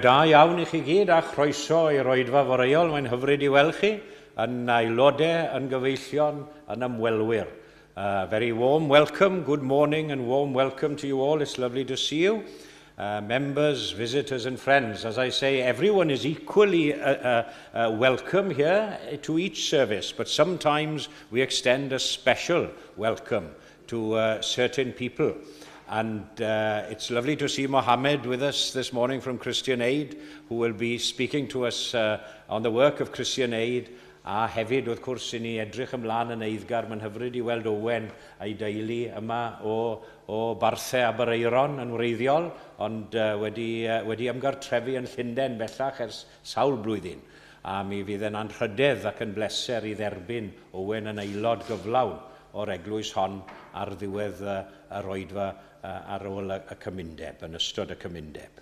da iawn I chi gyd a chroeso I roedfa foreol. Mae'n hyfryd I weld chi yn aelodau, yn gyfeillion, yn ymwelwyr. Very warm welcome, good morning and warm welcome to you all. It's lovely to see you. Members, visitors and friends. As I say, everyone is equally welcome here to each service, but sometimes we extend a special welcome to certain people. And it's lovely to see Mohammed with us this morning from Christian Aid, who will be speaking to us on the work of Christian Aid. A hefyd, wrth gwrs, I ni edrych ymlaen yn eiddgar, mae'n hyfryd I weld Owen a'i deulu yma o Barthau Abereiron yn wreiddiol, ond wedi ymgartrefu yn Llundain bellach ers sawl blwyddyn. A mi fydd yn anrhydedd ac yn bleser I dderbyn Owen yn aelod gyflawn o'r eglwys hon ar ddiwedd y roedfa ar ôl y cymundeb, yn ystod y cymundeb.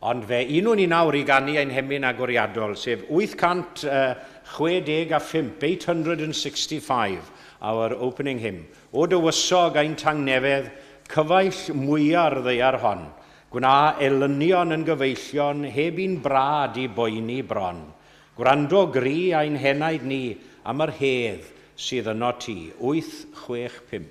Ond fe 1990 ein hemyn agoriadol, sef 865, 865, our opening hymn. O dywysog ein tangnefedd, cyfaill mwyar ddeiar hon, gwna elynion yn gyfeillion, heb un brad I boeni bron. Gwrando gri ein henaid ni am yr hedd sydd yno ti, 865.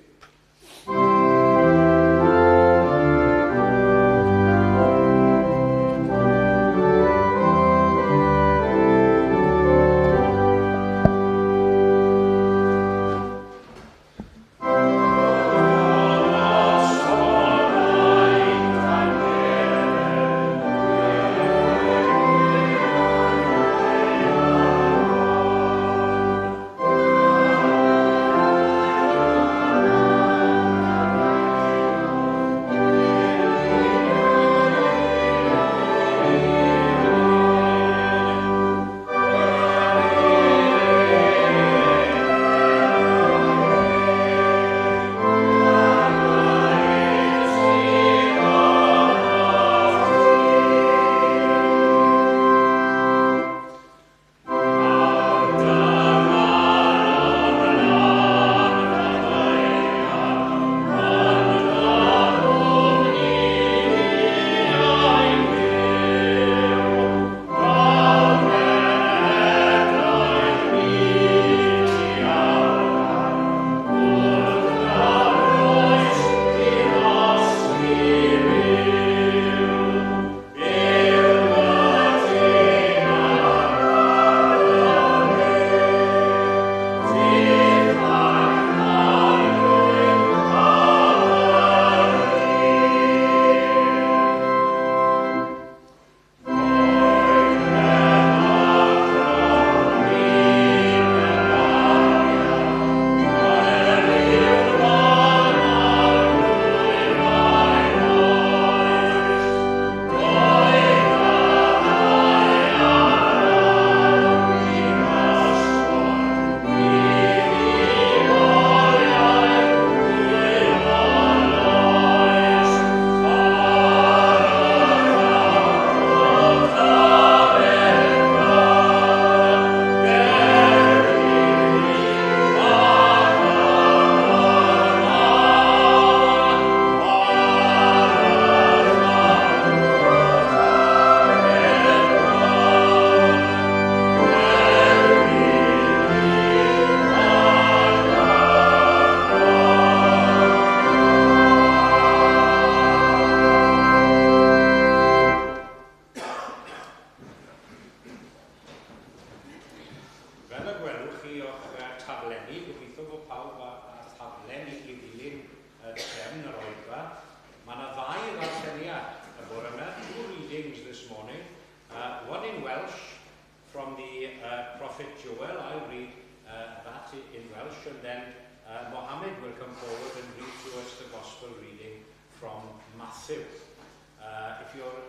One in Welsh from the prophet Joel. I'll read that in Welsh, and then Mohammed will come forward and read to us the gospel reading from Matthew. If you're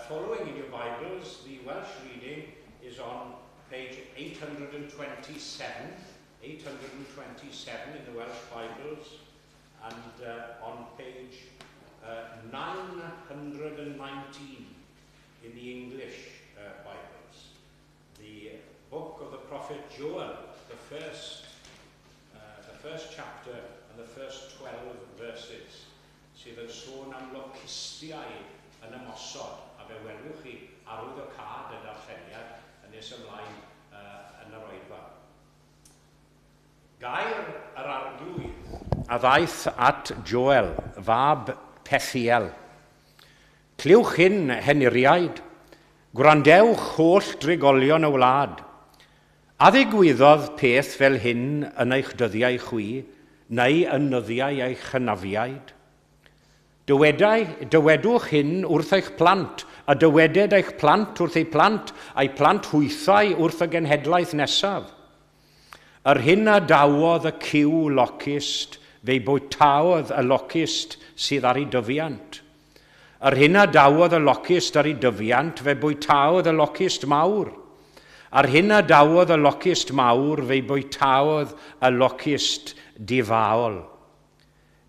following in your Bibles, the Welsh reading is on page 827 in the Welsh Bibles, and on page 919 in the English Bibles. The book of the prophet Joel, the first chapter and the first 12 verses, sydd yn sôn am locustiau yn ymosod, a fe welwch chi arwydd o cad y darlleniad yn nes ymlaen yn yr oedfa. Gair yr arglwydd a ddaeth at Joel, fab Pethiel. Cliwch hyn, heniriaid, gwrandewch holl drigolion y wlad. A ddigwyddodd peth fel hyn yn eich dyddiau chwi, neu yn nyddiau eich hynafiaid? Dywedwch hyn wrth eich plant, a dyweded eich plant wrth eu plant hwythau wrth y genhedlaeth nesaf. Yr hyn a dawodd y ciw locust, fe bwytaodd y locust sydd ar ei dyfiant. Yr hyn a dawodd y locust ar ei dyfiant, fe bwytaodd y locust mawr. Ar hyn a dawodd y locust mawr, fe bwytaodd y locust difaol.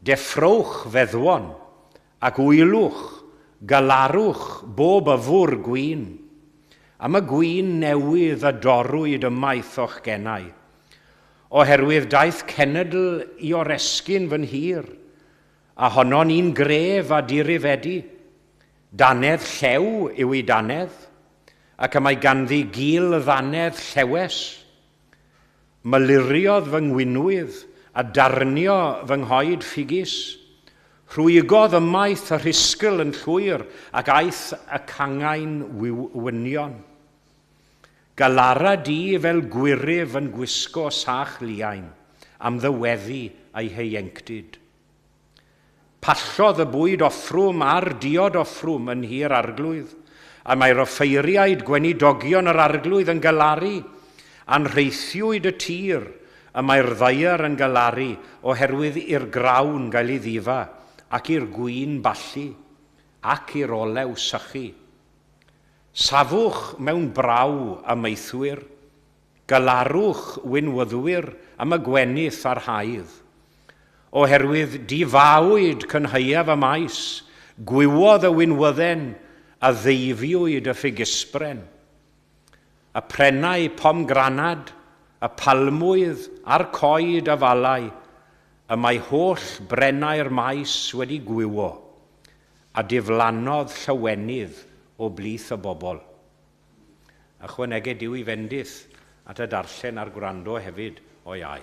Deffrwch feddwon, ac wylwch, galarwch bob yfwr gwyn. Am y gwyn newydd a dorwyd ymaith o'ch gennau. Oherwydd daeth cenedl i oresgyn fy nhir, a honno'n un gref a dirifedi. Danedd llew yw ei danedd, ac y mae ganddi gil ddanedd llewes. Maluriodd fy ngwynwydd a darnio fy nghoed ffigis. Rhwygodd ymaith y rhisgl yn llwyr ac aeth y cangain wynion. Galara di fel gwyrif yn gwisgo sach liain am ddyweddu ei heiengtid. Pallodd y bwyd offrwm a'r diod offrwm yn hir arglwydd, a mae'r offeiriaid gweinidogion yr arglwydd yn galaru, anrheithiwyd y tir, a mae'r ddaiar yn galaru oherwydd i'r grawn gael ei ddifa, ac i'r gwyn ballu, ac i'r olew sychu. Safwch mewn braw a meithwyr, galarwch wynwyddwyr am y gwenith a'r haidd. Oherwydd difawyd cynhaiaf y maes, gwywodd y wynwydden a ddeifiwyd y ffigysbren. Y prenau pomgranad, y palmwydd a'r coed a falau, y mae holl brennau'r maes wedi gwywo, a diflannodd llywenydd o blith y bobl. Ychwaneged yw i fendith at y darllen a'r gwrando hefyd o iau.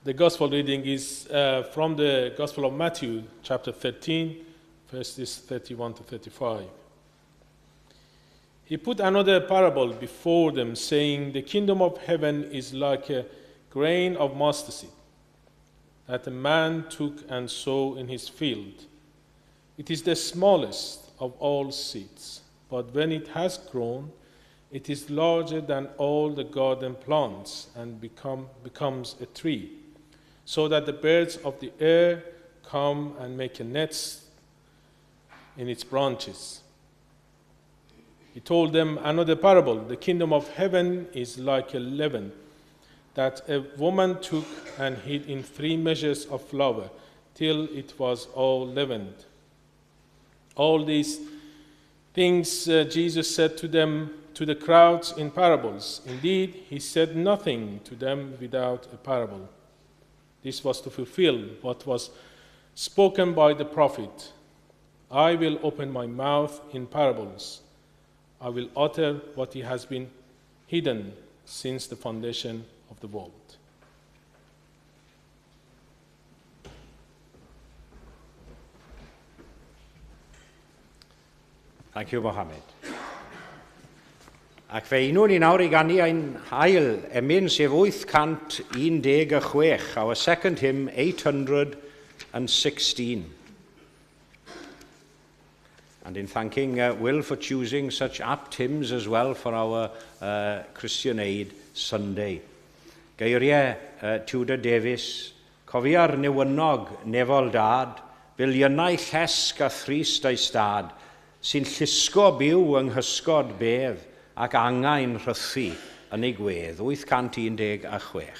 The Gospel reading is from the Gospel of Matthew, chapter 13, verses 31 to 35. He put another parable before them, saying, "The kingdom of heaven is like a grain of mustard seed that a man took and sowed in his field. It is the smallest of all seeds, but when it has grown, it is larger than all the garden plants and becomes a tree, so that the birds of the air come and make a nest in its branches." He told them another parable. "The kingdom of heaven is like a leaven that a woman took and hid in 3 measures of flour till it was all leavened." All these things Jesus said to the crowds in parables. Indeed, he said nothing to them without a parable. This was to fulfill what was spoken by the prophet. "I will open my mouth in parables. I will utter what has been hidden since the foundation of the world." Thank you, Mohammed. Ac fe unwn ni nawr I ganu ein hael emyn sef 816, our second hymn, 816. And in thanking Will for choosing such apt hymns as well for our Christian Aid Sunday. Geiriau Tudor Davies, cofia'r newynog nefol dad, biliynau llesg a thrist ei stad, sy'n llusgo byw yng nghysgod bedd ac angain rhythu yn ei gwedd, 816.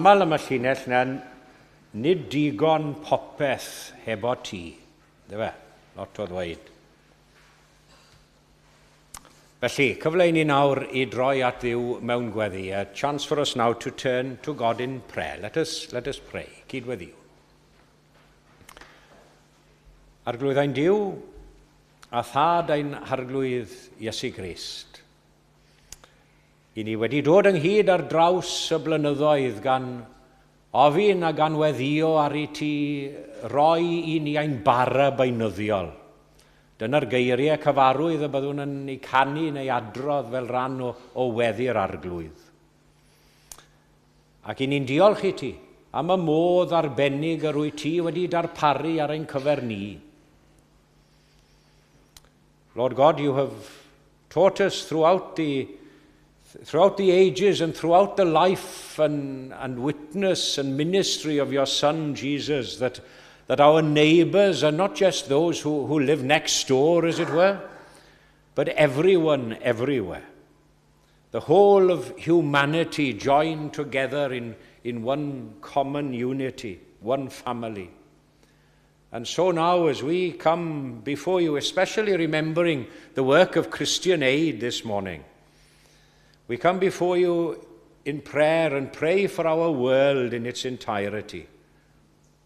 aml am y llinell na, nid digon popeth hefo ti. Dyfa, lot o ddweud. Felly, cyfle i ni nawr i droi at Dduw mewn gweddi. A chance for us now to turn to God in prayer. Let us pray. Cydweddiw. Arglwyddau'n Duw, a thad ein harglwydd Iesu Grist. I ni wedi dod ynghyd ar draws y blynyddoedd gan ofyn a gan weddio ar i ti roi i ni ein bara beinyddiol. Dyna'r geiriau cyfarwydd y byddwn yn ei canu neu adrodd fel rhan o weddi'r arglwydd. Ac i ni'n diolch i ti am y modd arbennig yr wyt ti wedi darparu ar ein cyfer ni. Lord God, you have taught us throughout the ages and throughout the life and witness and ministry of your Son, Jesus, that our neighbors are not just those who live next door, as it were, but everyone, everywhere. The whole of humanity joined together in one common unity, one family. And so now, as we come before you, especially remembering the work of Christian Aid this morning, we come before you in prayer and pray for our world in its entirety,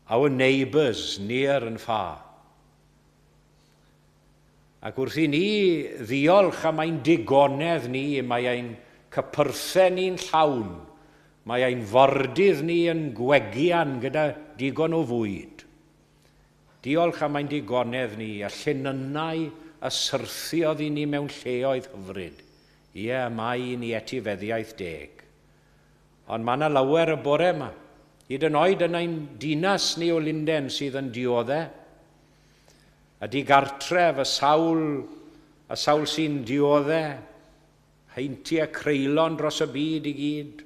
our neighbours near and far. Ac wrth i ni ddiolch am ein digonedd ni, mae ein cypyrthau ni'n llawn, mae ein fordydd ni yn gwegian gyda digon o fwyd. Diolch am ein digonedd ni a llenynau a syrthiodd i ni mewn lleoedd hyfryd. Ie, mae i ni etifeddiaeth deg. Ond mae yna lawer y bore yma. Hyd yn oed yn ein dinas ni o Lunden sydd yn dioddau. A digartref y sawl sy'n dioddau. Heintiau creulon dros y byd i gyd.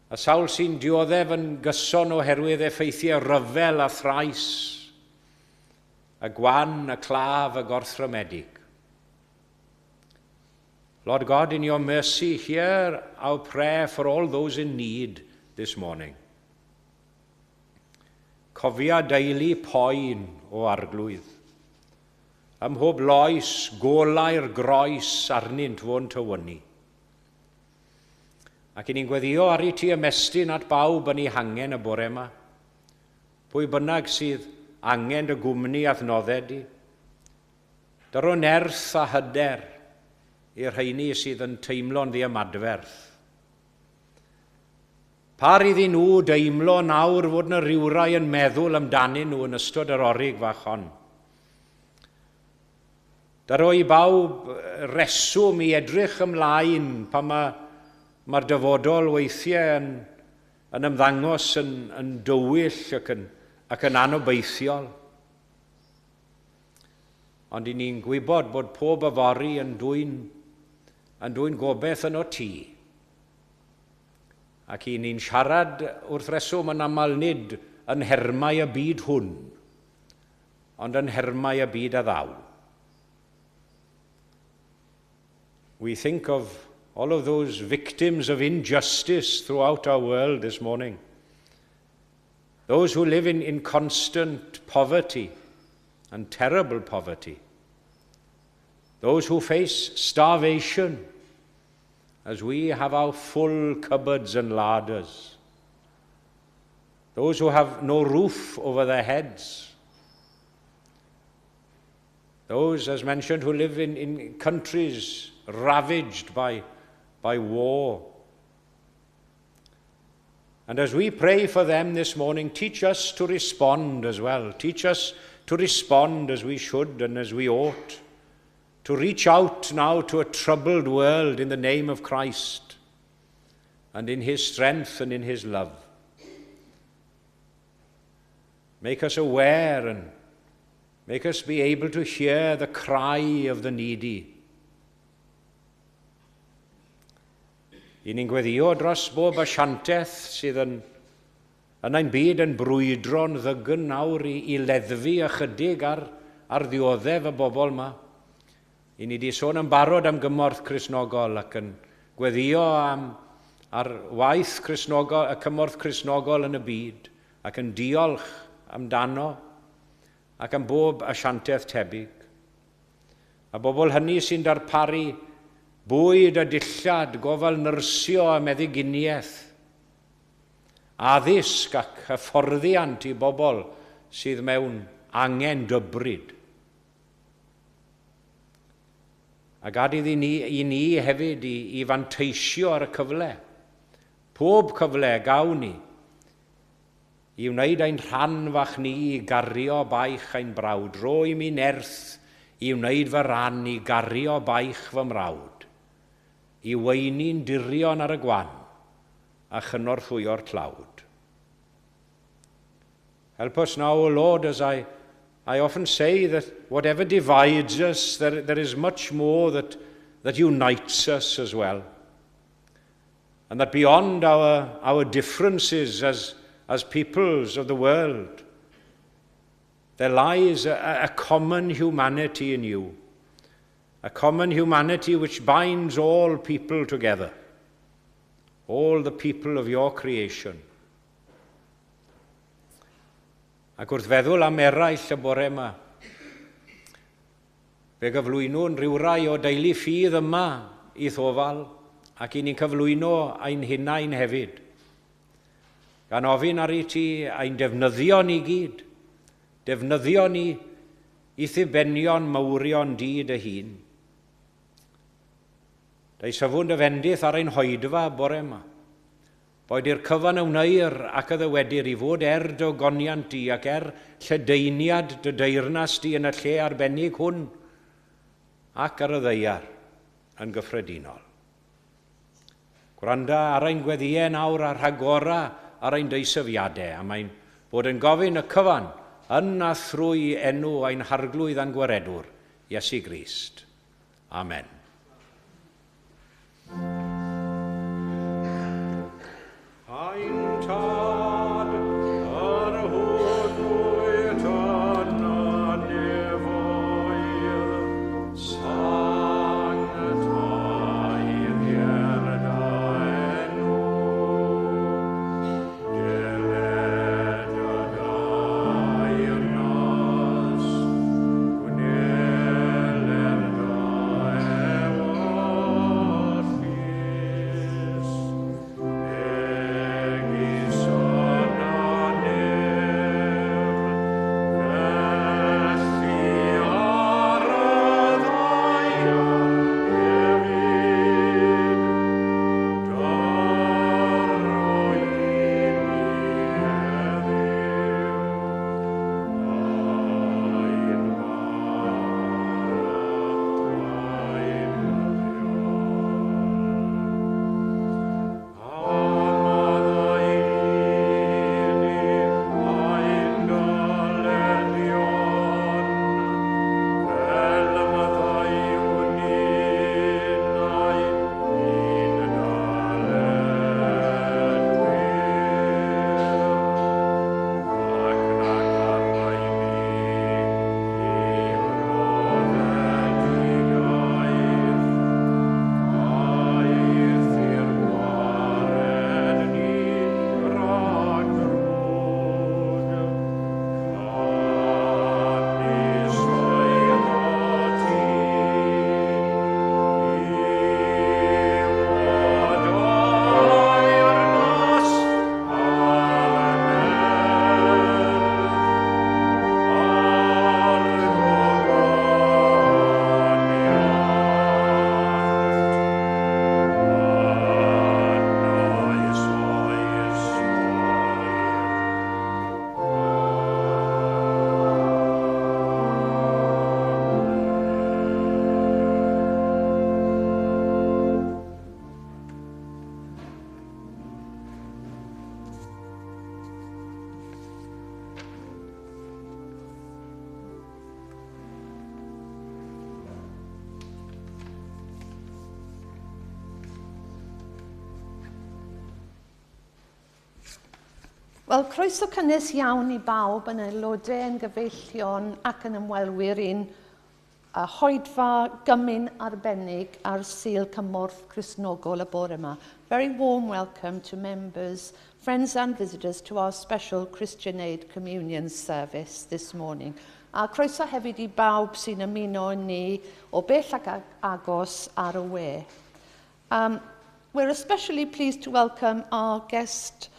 A sawl sy'n dioddef yn gyson oherwydd effeithiau ryfel a thrais, y gwan, y claf, y gorthrymedig. Lord God, in your mercy, hear our prayer for all those in need this morning. Cofia deulu poen o arglwydd. Ym mhob loes, golau'r groes arnynt fo'n tywynu. Ac i ni'n gweddio ar i ti ymestyn at bawb yn ei hangen y bore yma. Pwy bynnag sydd angen dy gwmni adnoddau di. Dyro nerth a hyder i'r rheini sydd yn teimlo'n ddiamadferth. Par iddyn nhw deimlo nawr fod yna rywrai yn meddwl amdanyn nhw yn ystod yr orig fach hon. Dyro i bawb reswm i edrych ymlaen pan mae'r dyfodol weithiau yn ymddangos yn dywyll ac yn anobeithiol. Ond i ni'n gwybod bod pob yfori yn dwy'n gobeith yn o ti. Ac i ni'n siarad wrth reswm yn aml nid yn hermau y byd hwn, ond yn hermau y byd a ddaw. We think of all of those victims of injustice throughout our world this morning. Those who live in constant poverty and terrible poverty. Those who face starvation as we have our full cupboards and larders. Those who have no roof over their heads. Those, as mentioned, who live in countries ravaged by war. And as we pray for them this morning, teach us to respond as well. Teach us to respond as we should and as we ought. To reach out now to a troubled world in the name of Christ and in his strength and in his love. Make us aware and make us be able to hear the cry of the needy. I ni'n gweddio dros bob asiantaeth sydd yn ein byd yn brwydro'n ddygyn nawr i leddfu ychydig ar ddioddef y bobl yma. I ni di sôn yn barod am gymorth Cristnogol ac yn gweddio ar waith Crisnogol, y cymorth Crisnogol yn y byd, ac yn diolch amdano, ac am bob asiantaeth tebyg. A bobl hynny sy'n darparu bwyd a dillad, gofal nyrsio a meddyginiaeth, addysg ac hyfforddiant i bobl sydd mewn angen dybryd. A gadydd i ni hefyd i fanteisio ar y cyfle, pob cyfle gawn ni, i wneud ein rhan fach ni i gario baich ein brawd, roi mi nerth i wneud fy ran i gario baich fy mrawd, i weini'n dirion ar y gwan a chynorthwyo'r tlawd. Help us now, O Lord, as I often say that whatever divides us, there is much more that unites us as well. And that beyond our differences as peoples of the world, there lies a common humanity in you, a common humanity which binds all people together, all the people of your creation. Ac wrth feddwl am eraill y bore yma, fe gyflwynwn rhyw rai o deulu ffydd yma i ddofal, ac i ni'n cyflwyno ein hunain hefyd. Gan ofyn ar i ti ein defnyddio ni gyd, defnyddio ni i ddibenion mawrion di dy hun. Dau safwn dy fendith ar ein hoedfa bore yma, boed i'r cyfan ywneir ac yddywedir i fod dy ogoniant di ac lledeiniad dy deyrnas di yn y lle arbennig hwn ac ar y ddeiar yn gyffredinol. Gwranda ar ein gweddiau nawr a rhagora ar ein deisyfiadau, a mae'n bod yn gofyn y cyfan yn a thrwy enw ein harglwydd a'n gwaredwr, Iesu Grist. Amen. Wel, croeso cynnes iawn i bawb yn aelodau yn gyfeillion ac yn ymwelwyr un a hoedfa gymyn arbennig ar Sul Cymorth Cristnogol y bore yma. Very warm welcome to members, friends and visitors to our special Christian Aid Communion service this morning. A croeso hefyd I bawb sy'n ymuno ni o bell ac agos ar y we. We're especially pleased to welcome our guest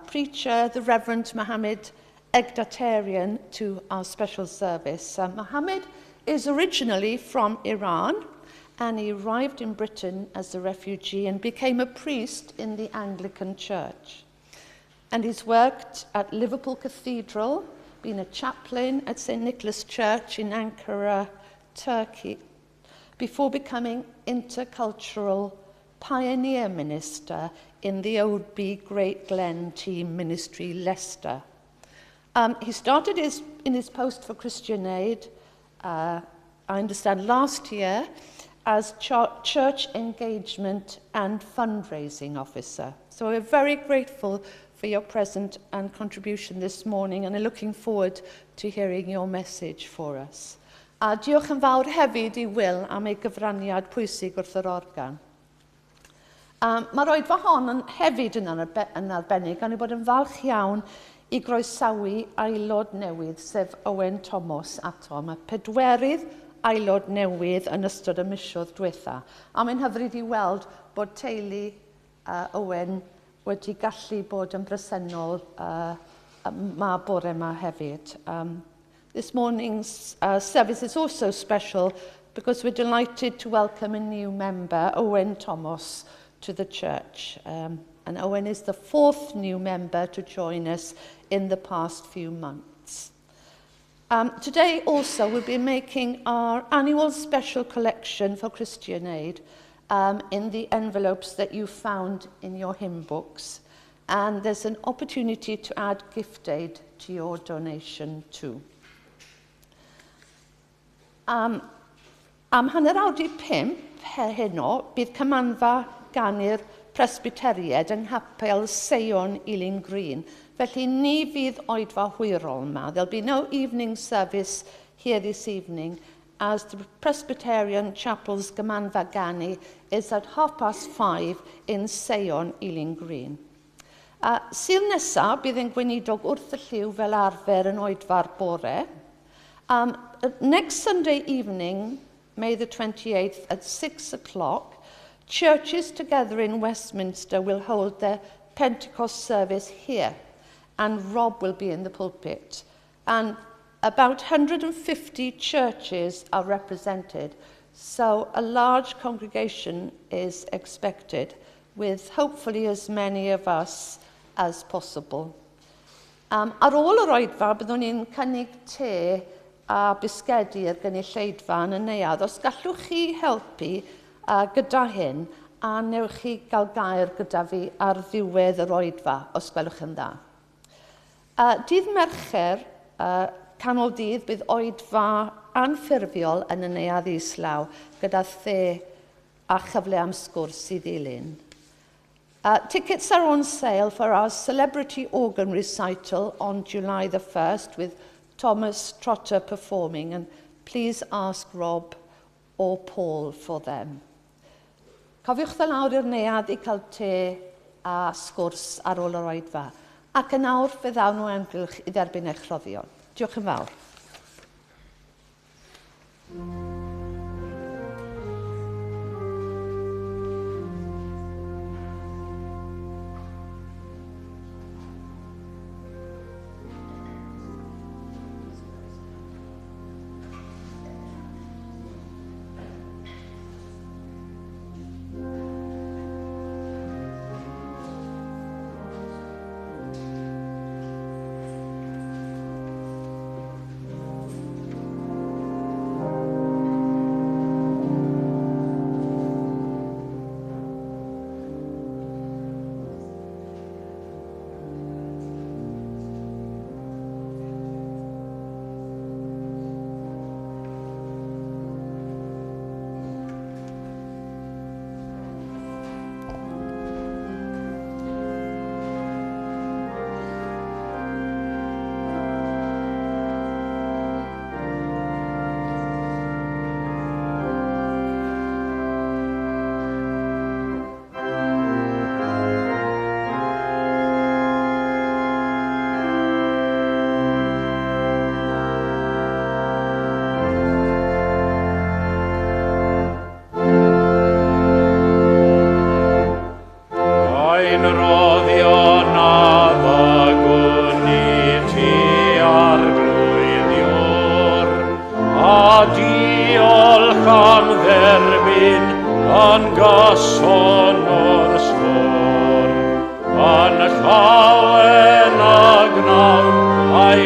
preacher, the Reverend Mohammed Egdatarian, to our special service. Mohammed is originally from Iran, and he arrived in Britain as a refugee and became a priest in the Anglican Church. And he's worked at Liverpool Cathedral, been a chaplain at St. Nicholas Church in Ankara, Turkey, before becoming intercultural pioneer minister in the Oadby Great Glen Team Ministry, Leicester. He started in his post for Christian Aid, I understand last year, as church engagement and fundraising officer. So we're very grateful for your presence and contribution this morning, and I'm looking forward to hearing your message for us. A diolch yn fawr hefyd I Will am ei gyfraniad pwysig wrth yr organ. Mae'r oedfa hon yn hefyd yn arbennig, ond I bod yn falch iawn I groesawu aelod newydd, sef Owen Thomas ato. Mae pedwerydd aelod newydd yn ystod y misoedd diwetha. A mae'n hyfryd I weld bod teulu Owen wedi gallu bod yn bresennol ma bore yma hefyd. This morning's service is also special because we're delighted to welcome a new member, Owen Thomas, to the church. And Owen is the fourth new member to join us in the past few months. Today also we'll be making our annual special collection for Christian Aid in the envelopes that you found in your hymn books. And there's an opportunity to add gift aid to your donation too. Am hanner awr I 5 heno, bydd cymanfa gan i'r Presbyteried yng Nghapel Seion Ealing Green. Felly ni fydd oedfa hwyrol yma. There'll be no evening service here this evening as the Presbyterian Chapel's gymanfa gani is at 5:30 in Seion Ealing Green. Sul nesaf bydd yn gweinidog wrth y lliw fel arfer yn oedfa'r bore. Next Sunday evening, May the 28th at 6 o'clock, churches together in Westminster will hold their Pentecost service here, and Rob will be in the pulpit. And about 150 churches are represented, so a large congregation is expected, with hopefully as many of us as possible. Ar ôl yr oedfa, byddwn ni'n cynnig te a bisgedi i'r gynulleidfa yn y neuadd. Os gallwch chi helpu gyda hyn, a newch chi gael gair gyda fi ar ddiwedd yr oedfa, os gwelwch yn dda. Dydd Mercher, canol dydd, bydd oedfa anffurfiol yn y neuadd Islaw, gyda the a chyfle am sgwrs I ddilyn. Tickets are on sale for our celebrity organ recital on July the 1st with Thomas Trotter performing, and please ask Rob or Paul for them. Cofiwch ddod lawr i'r neuadd I cael te a sgwrs ar ôl yr oedfa. Ac yn awr fe ddawn nhw amgylch I dderbyn eich rhoddion. Diolch yn fawr.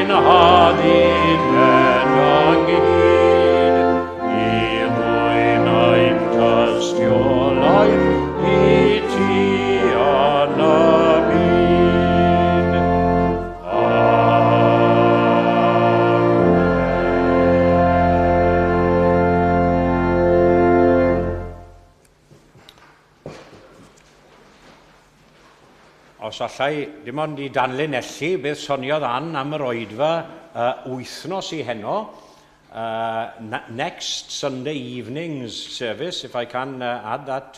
ein hadin en angid, I ddwy'n ein tystiolaeth, I ti anna byd. Os allai dim ond I danlinellu beth soniodd Ann am yr oedfa wythnos I heno. Next Sunday evening's service, if I can add that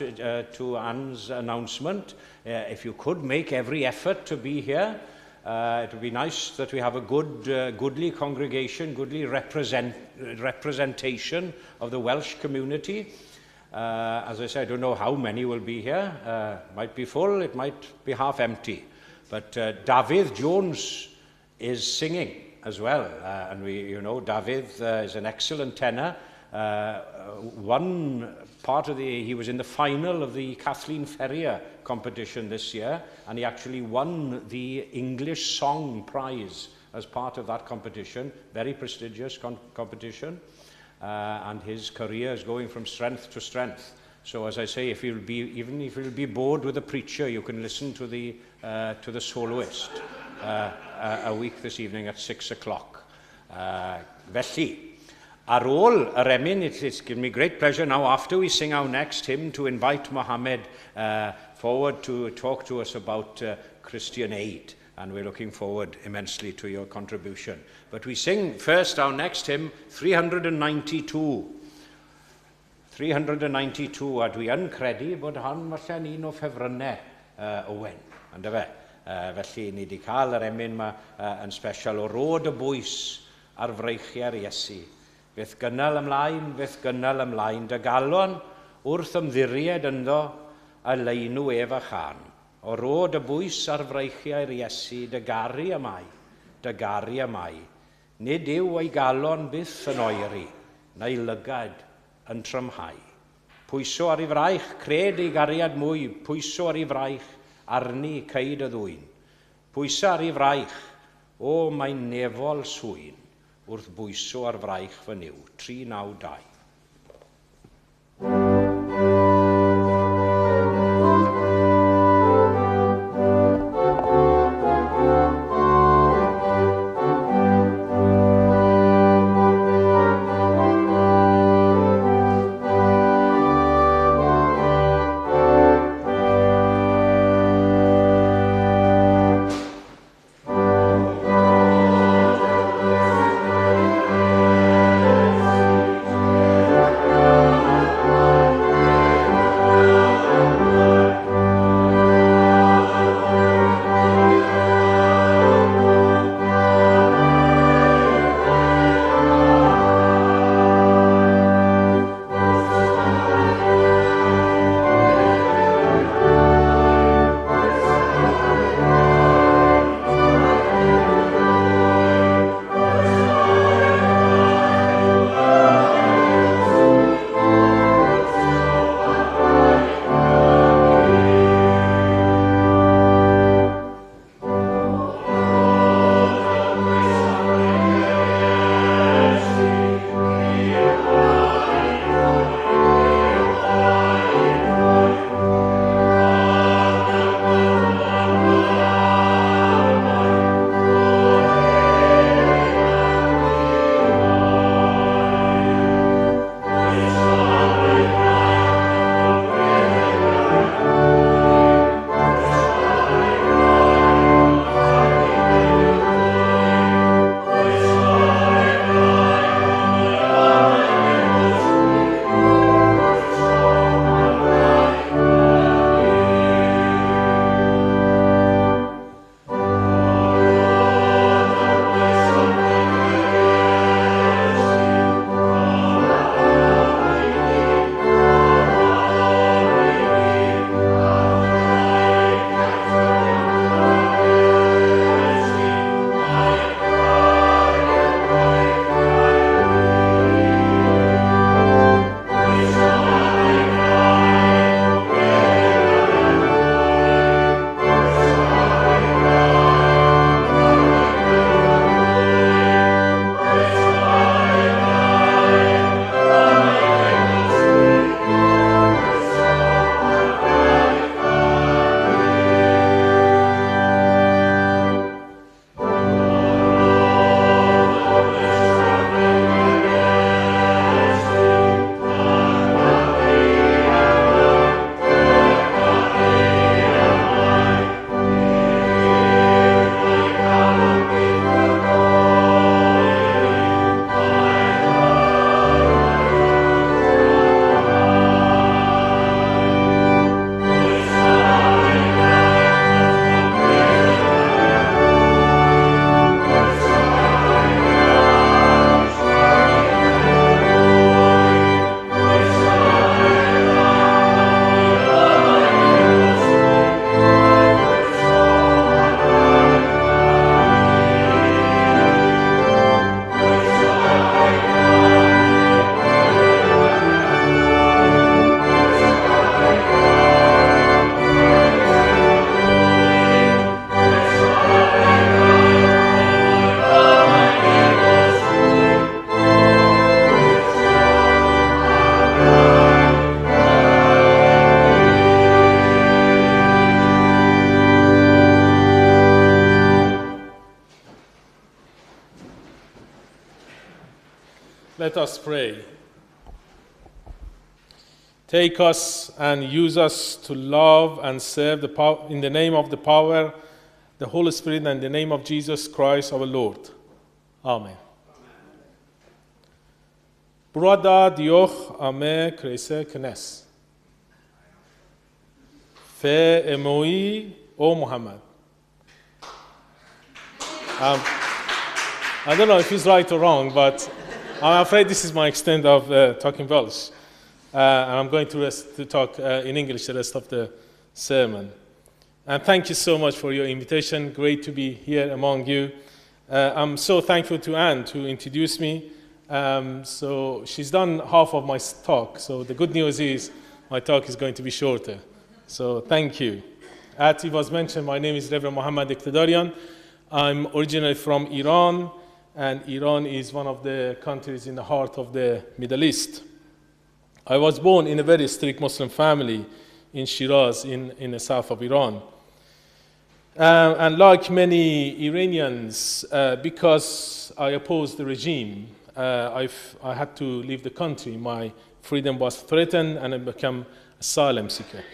to Ann's announcement, if you could make every effort to be here, it would be nice that we have a goodly congregation, goodly representation of the Welsh community. As I said, I don't know how many will be here. Might be full, it might be half empty. But David Jones is singing as well. And you know, David is an excellent tenor. One part of he was in the final of the Kathleen Ferrier competition this year, and he actually won the English Song Prize as part of that competition. Very prestigious competition. And his career is going from strength to strength. So as I say, even if you'll be bored with the preacher, you can listen to the soloist a week this evening at 6 o'clock. Felly, ar ôl yr emyn, it's given me great pleasure now, after we sing our next hymn, to invite Mohammed forward to talk to us about Christian aid. And we're looking forward immensely to your contribution. But we sing first our next hymn, 392. 392, a dwi yn credu bod hon falle'n un o ffefrynnau Owen. Ynddo fe? Felly ni wedi cael yr emyn yma yn special o rod y bwys ar freichiau'r Iesu. Fydd gynnal ymlaen, dy galon wrth ymddiried ynddo a leenw ef a chan. O rod y bwys ar freichiau'r Iesu, dy garu amai. Nid yw ei galon byth yn oeri, neu lygad yn trymhau. Pwyso ar ei fraich, cred ei gariad mwy, pwyso ar ei fraich, arni ceid y ddwyn. Pwyso ar ei fraich, o mae'n nefol swyn, wrth bwyso ar fraich fy niw. 392. Let us pray. Take us and use us to love and serve in the name of the power, the Holy Spirit, and in the name of Jesus Christ our Lord. Amen. Burada diolch ame creise cnes. Fe emoi o Muhammad. I don't know if it's right or wrong, but I'm afraid this is my extent of talking Welsh. And I'm going to talk in English the rest of the sermon. And thank you so much for your invitation. Great to be here among you. I'm so thankful to Anne to introduce me. So she's done half of my talk. So the good news is my talk is going to be shorter. So thank you. As it was mentioned, my name is Reverend Mohammad Iqtidarian. I'm originally from Iran, and Iran is one of the countries in the heart of the Middle East. I was born in a very strict Muslim family in Shiraz, in the south of Iran. And like many Iranians, because I opposed the regime, I had to leave the country. My freedom was threatened, and I became asylum seeker.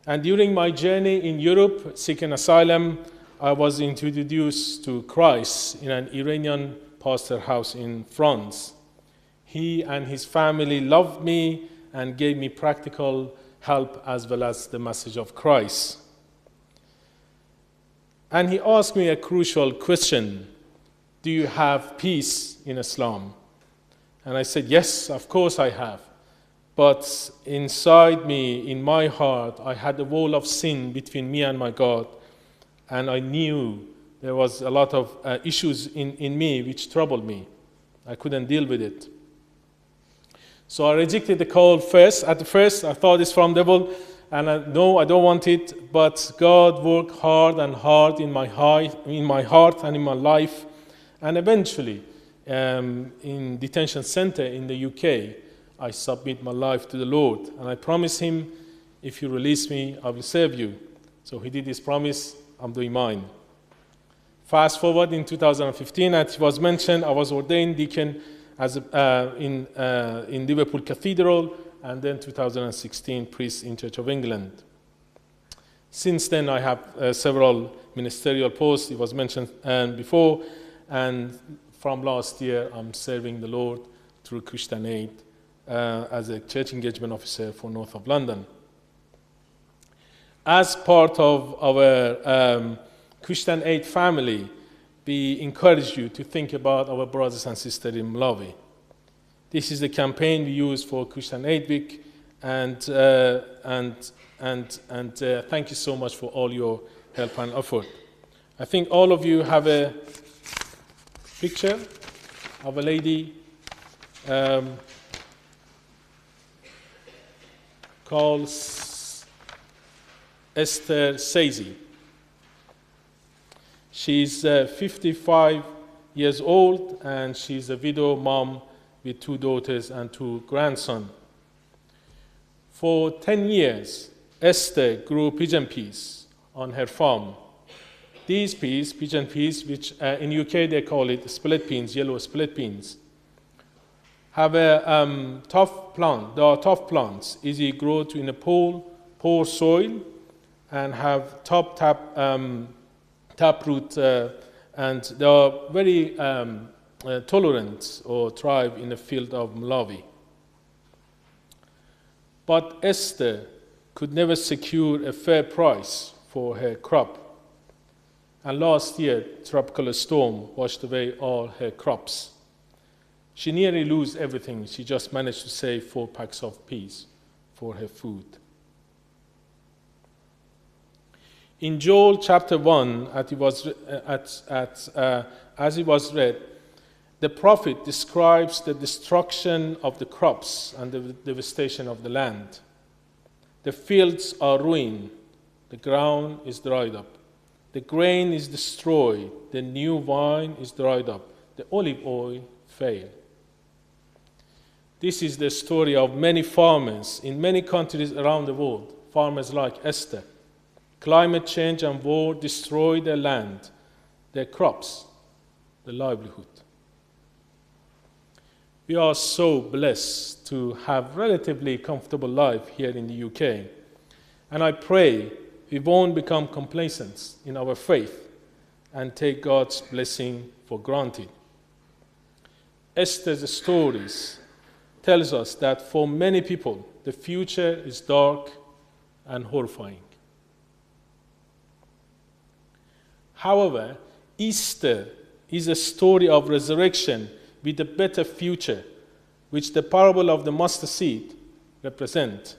And during my journey in Europe, seeking asylum, I was introduced to Christ in an Iranian pastor house in France. He and his family loved me and gave me practical help as well as the message of Christ. And he asked me a crucial question: do you have peace in Islam? And I said, yes, of course I have. But inside me, in my heart, I had a wall of sin between me and my God. And I knew there was a lot of issues in me which troubled me. I couldn't deal with it. So I rejected the call first. At first, I thought it's from the devil, and no, I don't want it. But God worked hard and hard in my heart and in my life. And eventually, in detention center in the UK, I submit my life to the Lord. And I promise him, if you release me, I will serve you. So he did his promise, I'm doing mine. Fast forward in 2015, as it was mentioned, I was ordained deacon in Liverpool Cathedral, and then 2016 priest in Church of England. Since then, I have several ministerial posts. It was mentioned before, and from last year, I'm serving the Lord through Christian Aid as a church engagement officer for North of London. As part of our Christian Aid family, we encourage you to think about our brothers and sisters in Malawi. This is the campaign we use for Christian Aid Week, and thank you so much for all your help and effort. I think all of you have a picture of a lady called Esther Seizi. She's 55 years old, and she's a widow mom with 2 daughters and 2 grandsons. For 10 years, Esther grew pigeon peas on her farm. These peas, pigeon peas, which in UK they call it split peas, yellow split peas, have a tough plant. They are tough plants, easy grow in a poor soil, and have taproot, and they are very tolerant or thrive in the field of Malawi. But Esther could never secure a fair price for her crop. And last year, tropical storm washed away all her crops. She nearly lost everything. She just managed to save 4 packs of peas for her food. In Joel chapter 1, as it was read, the prophet describes the destruction of the crops and the devastation of the land. The fields are ruined, the ground is dried up, the grain is destroyed, the new wine is dried up, the olive oil failed. This is the story of many farmers in many countries around the world, farmers like Esther. Climate change and war destroy their land, their crops, their livelihood. We are so blessed to have relatively comfortable life here in the UK. And I pray we won't become complacent in our faith and take God's blessing for granted. Esther's stories tells us that for many people, the future is dark and horrifying. However, Easter is a story of resurrection with a better future, which the parable of the mustard seed represents.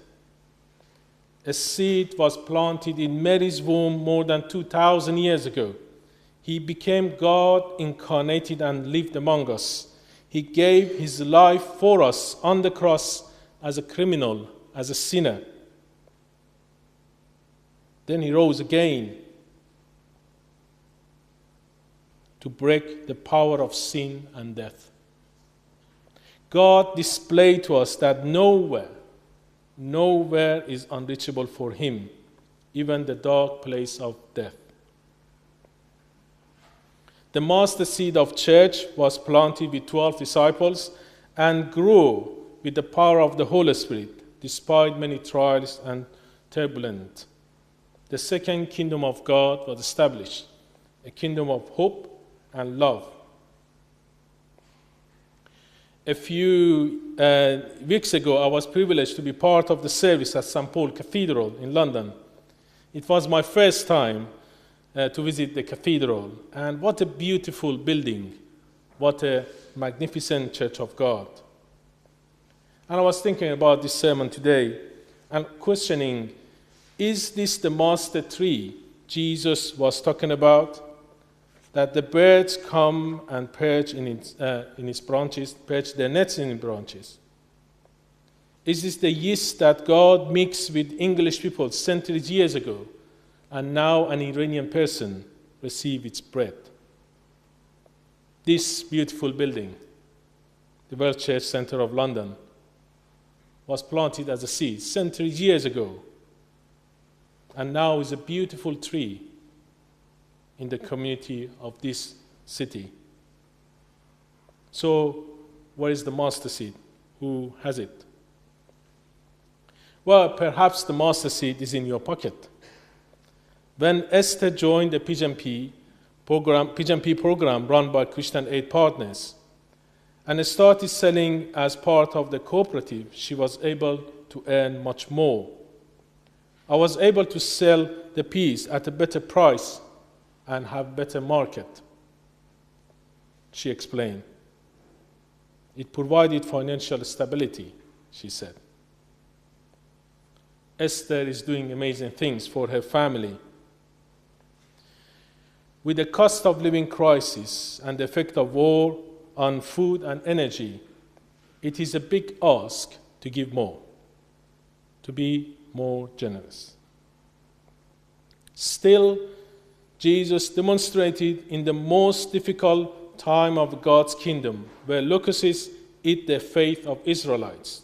A seed was planted in Mary's womb more than 2,000 years ago. He became God incarnated and lived among us. He gave his life for us on the cross as a criminal, as a sinner. Then he rose again to break the power of sin and death. God displayed to us that nowhere is unreachable for him, even the dark place of death. The master seed of church was planted with 12 disciples and grew with the power of the Holy Spirit, despite many trials and turbulence. The second kingdom of God was established, a kingdom of hope and love. A few weeks ago, I was privileged to be part of the service at St. Paul Cathedral in London. It was my first time to visit the cathedral, and what a beautiful building, what a magnificent church of God. And I was thinking about this sermon today and questioning, is this the master tree Jesus was talking about? That the birds come and perch in its branches, perch their nets in its branches. Is this the yeast that God mixed with English people centuries years ago, and now an Iranian person receives its bread? This beautiful building, the Welsh Church Centre of London, was planted as a seed centuries years ago, and now is a beautiful tree in the community of this city. So, where is the master seed? Who has it? Well, perhaps the master seed is in your pocket. When Esther joined the PGMP program run by Christian Aid Partners and started selling as part of the cooperative, she was able to earn much more. I was able to sell the piece at a better price and have better market, she explained. It provided financial stability, she said. Esther is doing amazing things for her family. With the cost of living crisis and the effect of war on food and energy, it is a big ask to give more, to be more generous. Still, Jesus demonstrated in the most difficult time of God's kingdom, where locusts eat the faith of Israelites.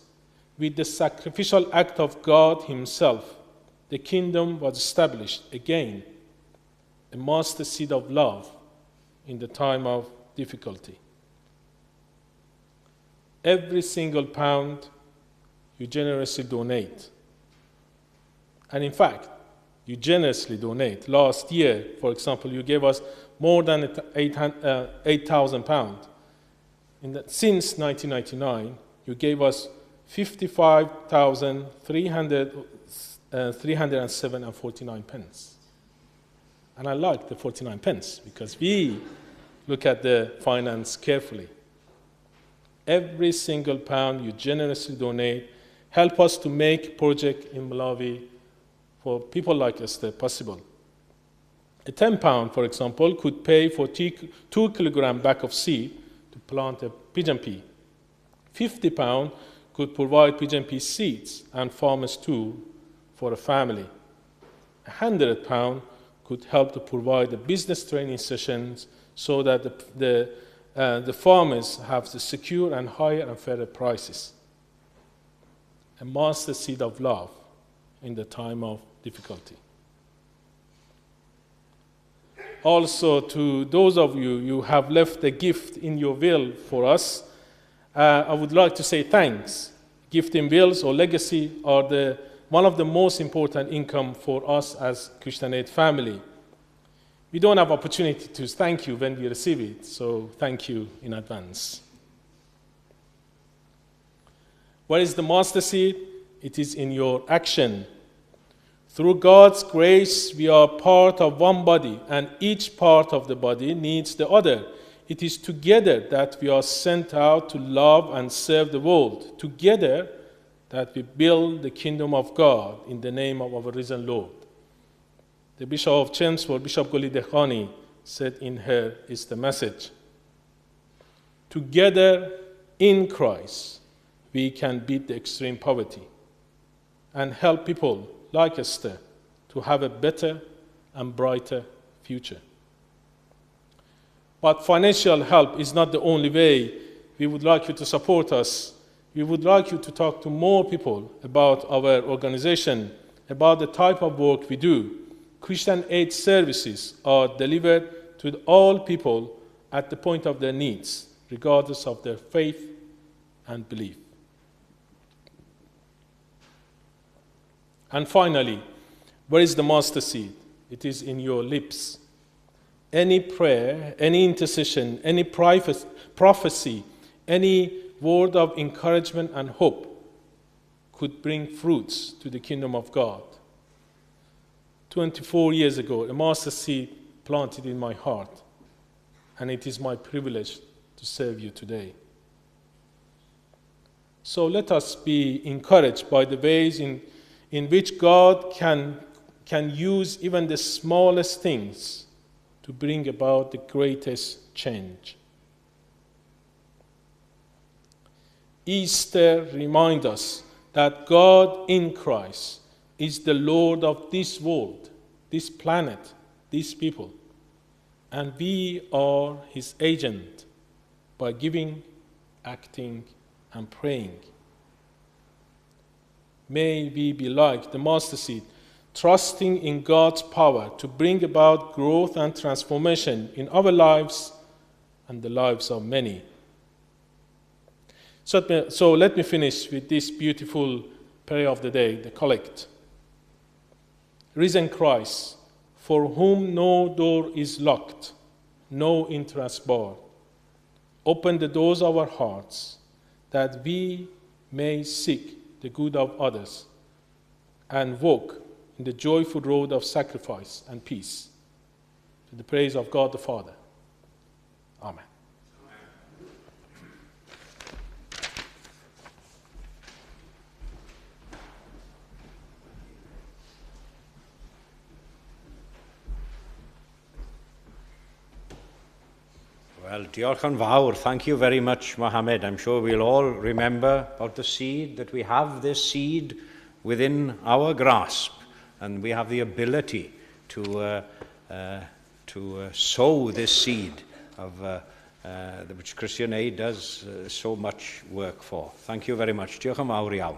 With the sacrificial act of God himself, the kingdom was established again, a master seed of love in the time of difficulty. Every single pound you generously donate, and in fact, you generously donate. Last year, for example, you gave us more than £8,000. Since 1999, you gave us 55,307.49 pence. And I like the 49 pence because we look at the finance carefully. Every single pound you generously donate help us to make project in Malawi for people like Esther possible. A £10, for example, could pay for 2 kilogram bag of seed to plant a pigeon pea. £50 could provide pigeon pea seeds and farmers tool for a family. £100 could help to provide the business training sessions so that the farmers have the secure and higher and fairer prices. A master seed of love in the time of difficulty. Also, to those of you who have left a gift in your will for us, I would like to say thanks. Gifting wills or legacy are one of the most important income for us as Christian Aid family. We don't have opportunity to thank you when we receive it, so thank you in advance. What is the master seed? It is in your action. Through God's grace, we are part of one body, and each part of the body needs the other. It is together that we are sent out to love and serve the world. Together that we build the kingdom of God in the name of our risen Lord. The Bishop of Chelmsford, Bishop Goli Dekhani, said in her is the message. Together in Christ, we can beat the extreme poverty and help people like Esther to have a better and brighter future. But financial help is not the only way. We would like you to support us. We would like you to talk to more people about our organization, about the type of work we do. Christian Aid services are delivered to all people at the point of their needs, regardless of their faith and belief. And finally, where is the master seed? It is in your lips. Any prayer, any intercession, any prophecy, any word of encouragement and hope could bring fruits to the kingdom of God. 24 years ago, a master seed planted in my heart, and it is my privilege to serve you today. So let us be encouraged by the ways in which God can use even the smallest things to bring about the greatest change. Easter reminds us that God in Christ is the Lord of this world, this planet, these people, and we are his agent by giving, acting, and praying. May we be like the mustard seed, trusting in God's power to bring about growth and transformation in our lives and the lives of many. So let me finish with this beautiful prayer of the day, the collect. Risen Christ, for whom no door is locked, no entrance bar, open the doors of our hearts, that we may seek the good of others and walk in the joyful road of sacrifice and peace, to the praise of God the Father. Amen. Well, diolch yn fawr. Thank you very much, Mohammed. I'm sure we'll all remember about the seed, that we have this seed within our grasp, and we have the ability to sow this seed of which Christian Aid does so much work for. Thank you very much. Diolch yn fawr iawn.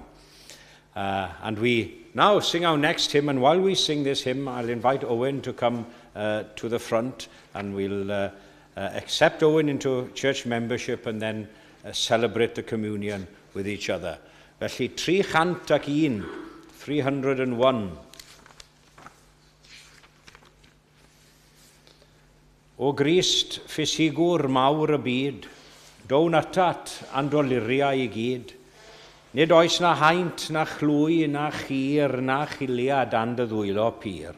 And we now sing our next hymn, and while we sing this hymn, I'll invite Owen to come to the front, and we'll accept Owen into church membership and then celebrate the communion with each other. Felly 301, 301. O Grist, ffisigwr mawr y byd, down atat andoluriau I gyd. Nid oes na haint, na chlwy, na chir, na chiliad and y ddwylo pyr.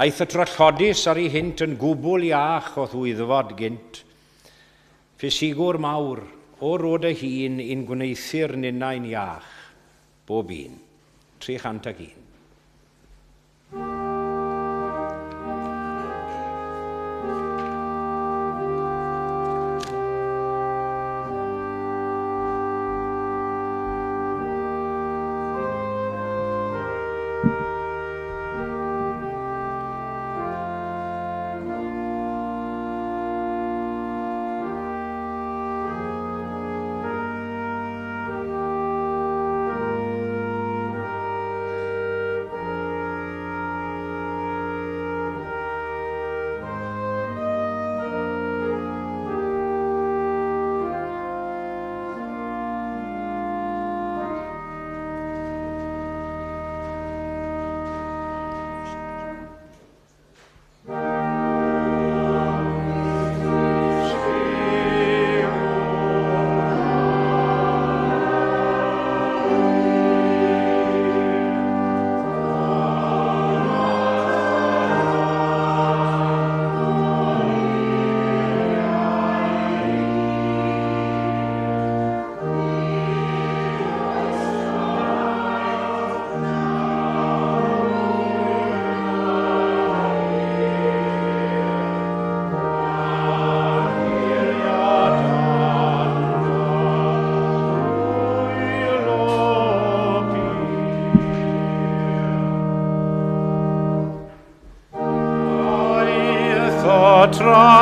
Aeth y trallodus ar ei hint yn gwbl iach o ddwyddfod gynt. Ffisigwr mawr, o rod y hun i'n gwneithir ninnau'n iach, bob un. 301.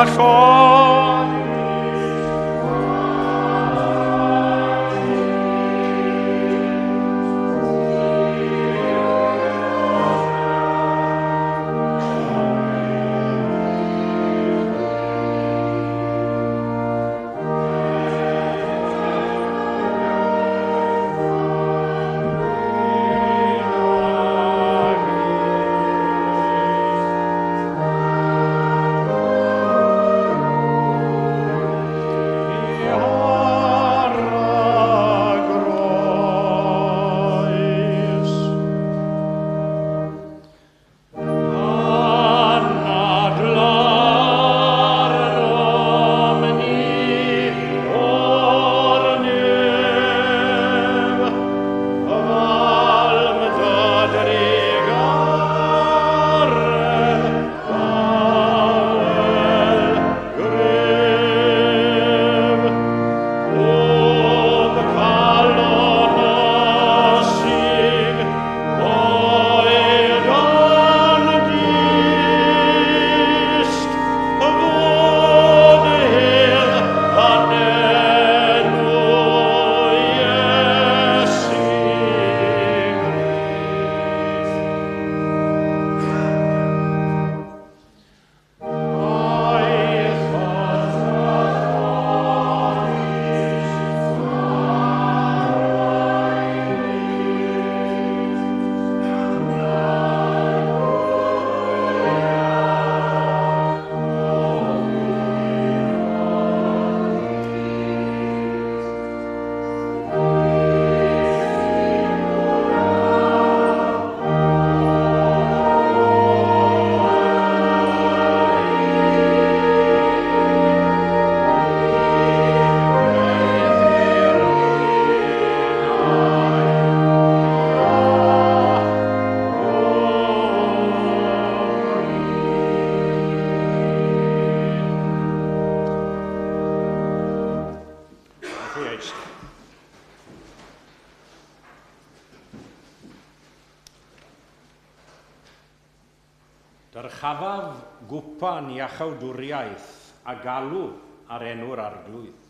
Sean. Dyrchafaf gwpan iachawdwriaeth a galw ar enw'r arglwydd.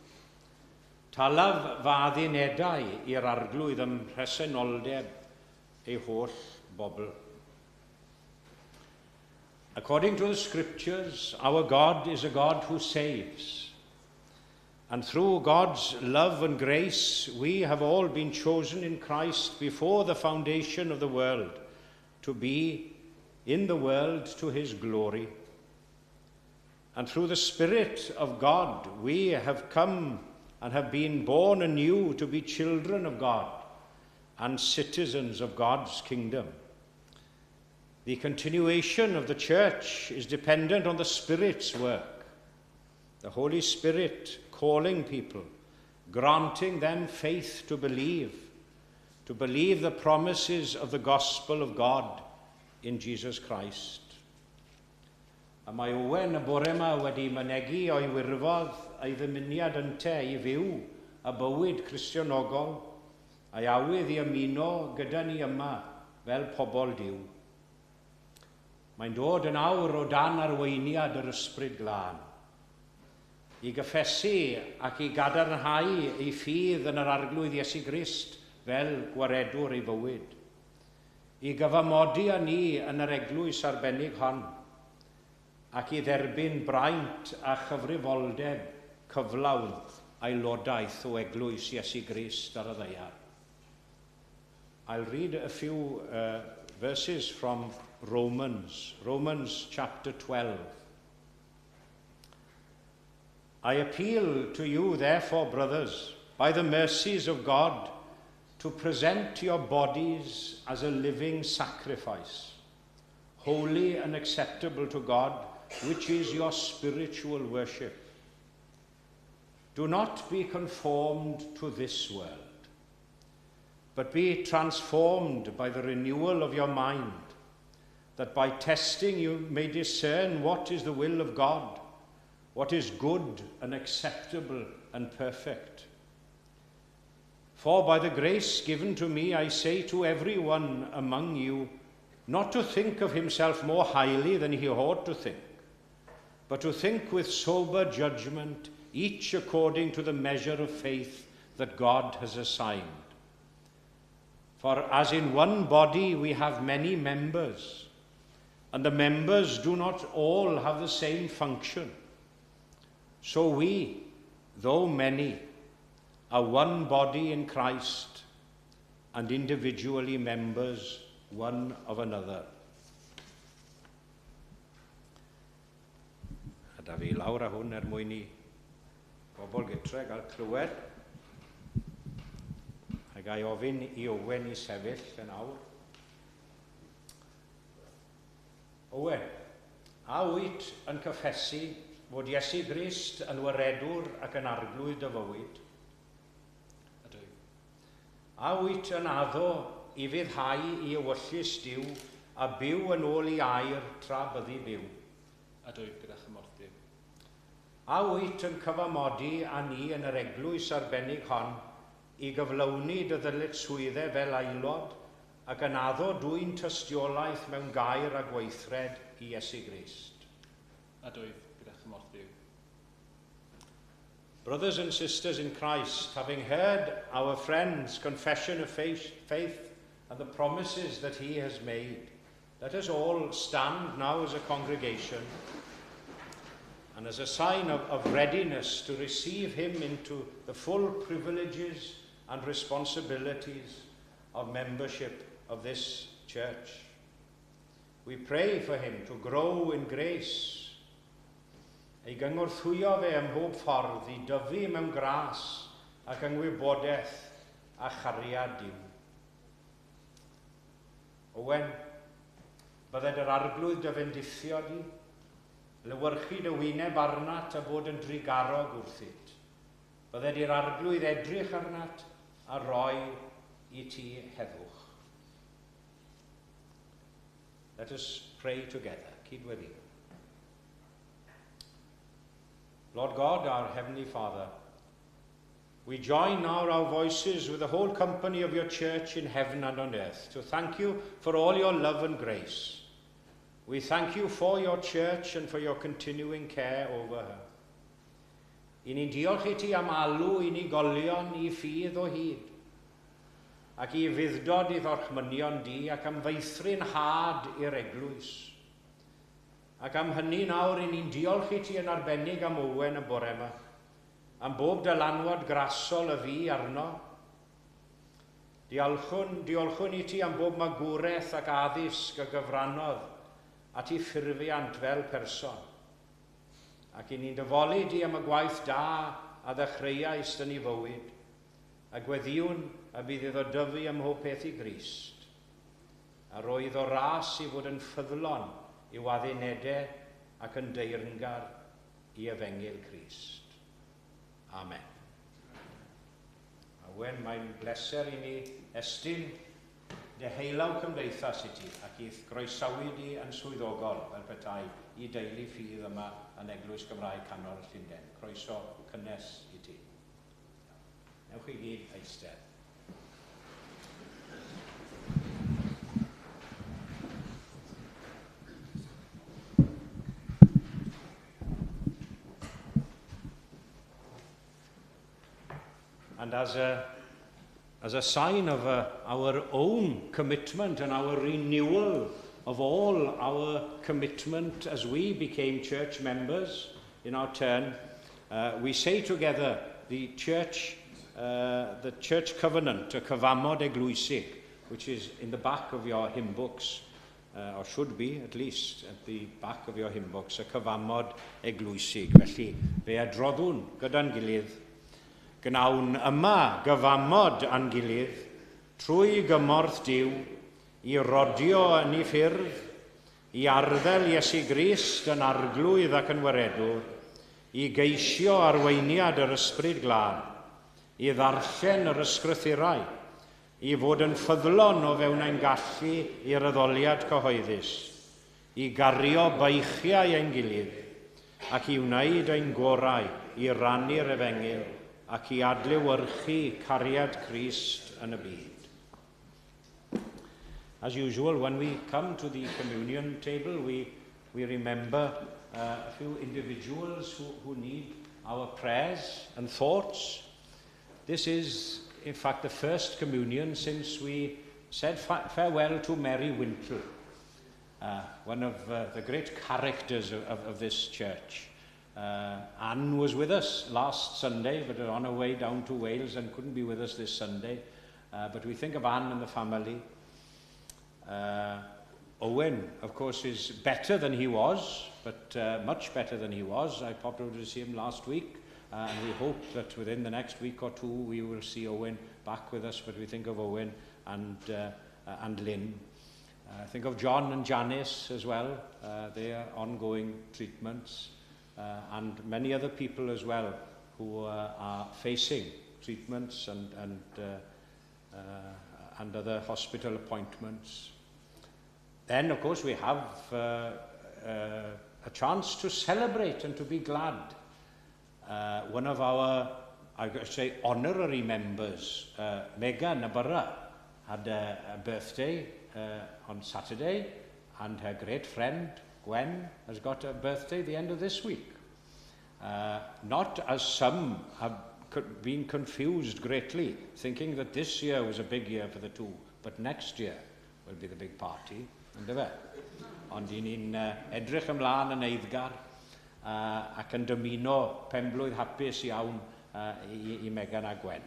Talaf fadd unedau i'r arglwydd ym mhresenoldeb ei holl bobl. According to the scriptures, our God is a God who saves. And through God's love and grace, we have all been chosen in Christ before the foundation of the world to be in the world to his glory. And through the Spirit of God, we have come and have been born anew to be children of God and citizens of God's kingdom. The continuation of the church is dependent on the Spirit's work, the Holy Spirit calling people, granting them faith to believe the promises of the gospel of God in Jesus Christ. A mae Owen y bore yma wedi mynegu o'i wirfodd a'i ddymuniad ynte i fyw a bywyd Cristionogol a'i awydd i ymuno gyda ni yma fel pobol Duw. Mae'n dod yn awr o dan arweiniad yr ysbryd glân, i gyffesu ac i gadarnhau ei ffydd yn yr arglwydd Iesu Grist fel gwaredwr ei fywyd, i gyfamodi â ni yn yr eglwys arbennig hon, ac i dderbyn braint a chyfrifoldeb cyflawd aelodaeth o eglwys Iesu Grist ar y ddaear. I'll read a few verses from Romans chapter 12. I appeal to you, therefore, brothers, by the mercies of God, to present your bodies as a living sacrifice, holy and acceptable to God, which is your spiritual worship. Do not be conformed to this world, but be transformed by the renewal of your mind, that by testing you may discern what is the will of God, what is good and acceptable and perfect. For by the grace given to me, I say to everyone among you, not to think of himself more highly than he ought to think, but to think with sober judgment, each according to the measure of faith that God has assigned. For as in one body we have many members, and the members do not all have the same function, so we, though many, are one body in Christ, and individually members one of another. A da fi lawr a hwn mwyn I bobl gytre gael clywed. A gai ofyn I Owen I sefyll yn awr. Owen, a wyt yn cyffesu fod Iesu Grist yn waredwr ac yn arglwydd dy fywyd? Ydw. A wyt yn addo I fyddhau I ewyllus Duw a byw yn ôl I air tra byddi byw? Ydw, gyda chymorth Duw. A wyt yn cyfamodi â ni yn yr eglwys arbennig hon I gyflawni dy ddyletswyddau fel aelod ac yn addo dwy'n tystiolaeth mewn gair a gweithred I Iesu Grist? Ydw, gyda chymorth Duw. Brothers and sisters in Christ, having heard our friend's confession of faith and the promises that he has made, let us all stand now as a congregation and as a sign of readiness to receive him into the full privileges and responsibilities of membership of this church. We pray for him to grow in grace, ei gyngorthwyo fe ym mhob ffordd I dyfu mewn gras ac yng ngwybodaeth a chariad Duw. Owen, bydded yr arglwydd dy fendithio di, lywyrchu dy wyneb arnat a bod yn drigarog wrthyt. Bydded i'r arglwydd edrych arnat a roi I ti heddwch. Let us pray together. Cydweddi. Lord God, our Heavenly Father, we join now our voices with the whole company of your church in heaven and on earth to thank you for all your love and grace. We thank you for your church and for your continuing care over her. I ni'n diolch I ti am alw I unigolion I ffydd o hyd, ac I fuddod I ddorchmynion di ac am feithrin had i'r eglwys. Ac am hynny nawr I ni'n diolch I ti yn arbennig am Owen y bore yma, am bob dylanwad grasol y fi arno. Diolchwn I ti am bob magwraeth ac addysg a gyfrannodd at I ffurfiant fel person. Ac I ni'n dyfolu di am y gwaith da a ddechreuais yn I fywyd, a gweddiwn a bydd iddo dyfu ym mhob peth I Grist, a roedd o ras I fod yn ffyddlon I waddunedau ac yn deyrngar I efengil Crist. Amen. A wen mae'n bleser I ni estyn deheulaw cymdeithas I ti ac I groesawu di yn swyddogol fel petai I deulu ffydd yma yn Eglwys Gymraeg Canol Llundain. Croeso cynnes I ti. Newch I gyd eistedd. And as a sign of our own commitment and our renewal of all our commitment as we became church members in our turn, we say together the church covenant, a cyfamod eglwysig, which is in the back of your hymn books, or should be at least at the back of your hymn books, a cyfamod eglwysig. Felly, fe adroddwn gyda'n gilydd, gnawn yma gyfamod a'n gilydd, trwy gymorth Duw, I rodio yn I ffyrdd, I arddel Iesu Grist yn arglwydd ac yn waredwr, I geisio arweiniad yr ysbryd glân, I ddarllen yr ysgrythurau, I fod yn ffyddlon o fewn ein gallu i'r addoliad cyhoeddus, I gario beichiau ein gilydd, ac I wneud ein gorau I rannu'r efengil, ac I adlewyrchu cariad Crist yn y byd. As usual, when we come to the communion table, we remember a few individuals who need our prayers and thoughts. This is, in fact, the first communion since we said farewell to Mary Wintle, one of the great characters of this church. Anne was with us last Sunday, but on her way down to Wales and couldn't be with us this Sunday. But we think of Anne and the family. Owen, of course, is better than he was, but much better than he was. I popped over to see him last week, and we hope that within the next week or two we will see Owen back with us. But we think of Owen and Lynn. Think of John and Janice as well, their ongoing treatments, and many other people as well who are facing treatments and other hospital appointments. Then, of course, we have a chance to celebrate and to be glad. One of our, I could say, honorary members, Megan Nabara, had a birthday on Saturday, and her great friend, Gwen, has got a birthday the end of this week. Not as some have been confused greatly, thinking that this year was a big year for the two, but next year will be the big party, ynddo fe? Ond i ni'n edrych ymlaen yn eiddgar ac yn dymuno penblwydd hapus iawn i Megan a Gwen.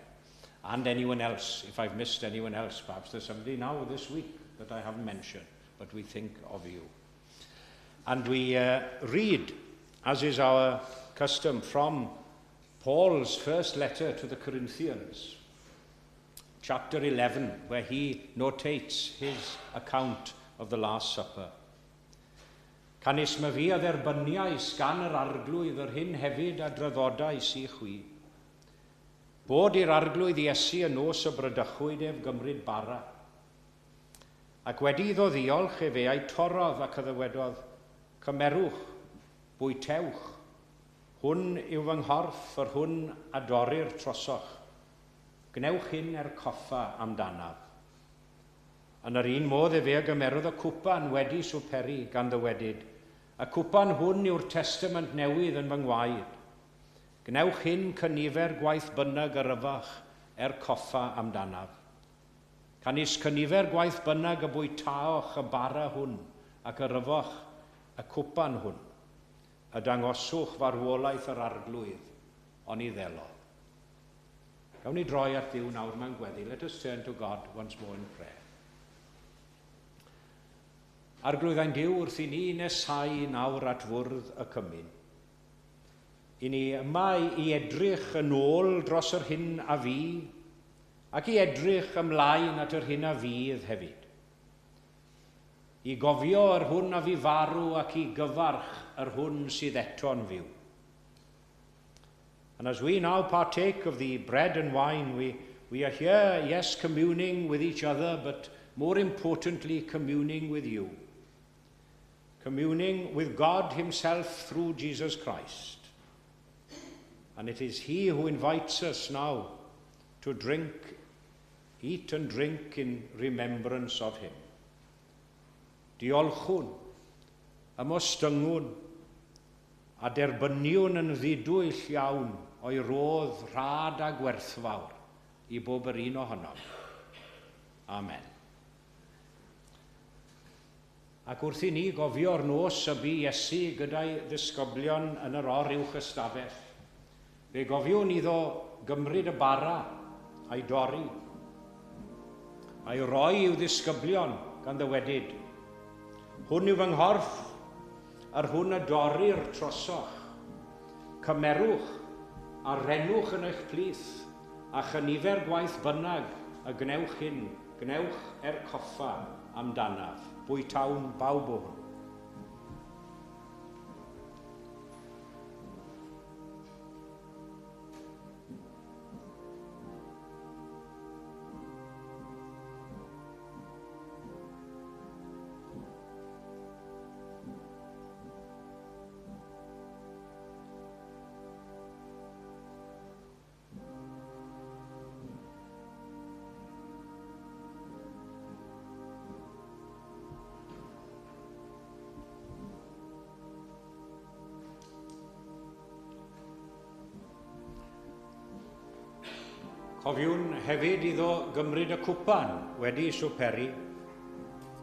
And anyone else, if I've missed anyone else, perhaps there's somebody now this week that I haven't mentioned, but we think of you. And we read, as is our custom, from Paul's first letter to the Corinthians, chapter 11, where he notates his account of the Last Supper. Canis ma fi a dderbyniais gan yr arglwydd yr hyn hefyd a draddodais i chwi. Bod i'r arglwydd Iesu yn nos o brydychwyd ef gymryd bara. Ac wedi iddo ddiolch e fe a'i torodd ac yddywedodd, cymerwch, bwytewch, hwn yw fy nghorff yr hwn a dorri'r trosoch. Gnewch hyn coffa amdanaf. Yn yr un modd e fe a gymerodd y cwpan wedi swperi gan ddywedyd. Y cwpan hwn yw'r testament newydd yn fy ngwaed. Gnewch hyn cynifer gwaith bynnag yrfach coffa amdanaf. Canis cynifer gwaith bynnag y bwytaoch y bara hwn ac yrfach y cwpan hwn. Y dangoswch farwolaeth yr arglwydd, ond i ddelo. Gawn ni droi at Dduw nawr mewn gweddi. Let us turn to God once more in prayer. Arglwydd ein Duw, wrth i ni nesau nawr at fwrdd y cymyn. I ni yma i edrych yn ôl dros yr hyn a fi, ac i edrych ymlaen at yr hyn a fydd hefyd. I gofio yr hwn a fi farw ac i gyfarch yr hwn sydd eto'n fyw. And as we now partake of the bread and wine, we are here, yes, communing with each other, but more importantly, communing with you. Communing with God himself through Jesus Christ. And it is he who invites us now to drink, eat and drink in remembrance of him. Diolchwn, ymostyngon, a derbyniwn yn ddidwyll iawn o'i rodd rhad a gwerthfawr i bob yr un ohonom. Amen. Ac wrth i ni gofio'r nos y bu Iesu gyda'i ddisgyblion yn yr or uwch ystafell, fe gofiwn iddo gymryd y bara a'i dorri, a'i roi i'w ddisgyblion gan ddywedyd. Hwn yw fy nghorff, ar hwn a dorri'r trosoch. Cymerwch a renwch yn eich plith, a chynifer gwaith bynnag a gnewch hyn, gnewch coffa amdanaf. Bwytawn bawb o hwn. Cofiwn hefyd iddo gymryd y cwpan wedi swperi.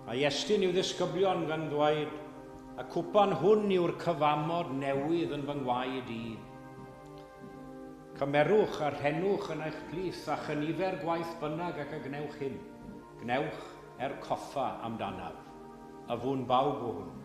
A Iestyn i'w ddisgyblion gan ddweud, y cwpan hwn yw'r cyfamod newydd yn fy ngwaed i. Cymerwch a rhenwch yn eich plith a chynifer gwaith bynnag ac y gnewch hyn. Gnewch coffa amdanaf, a fwn bawb o hwn.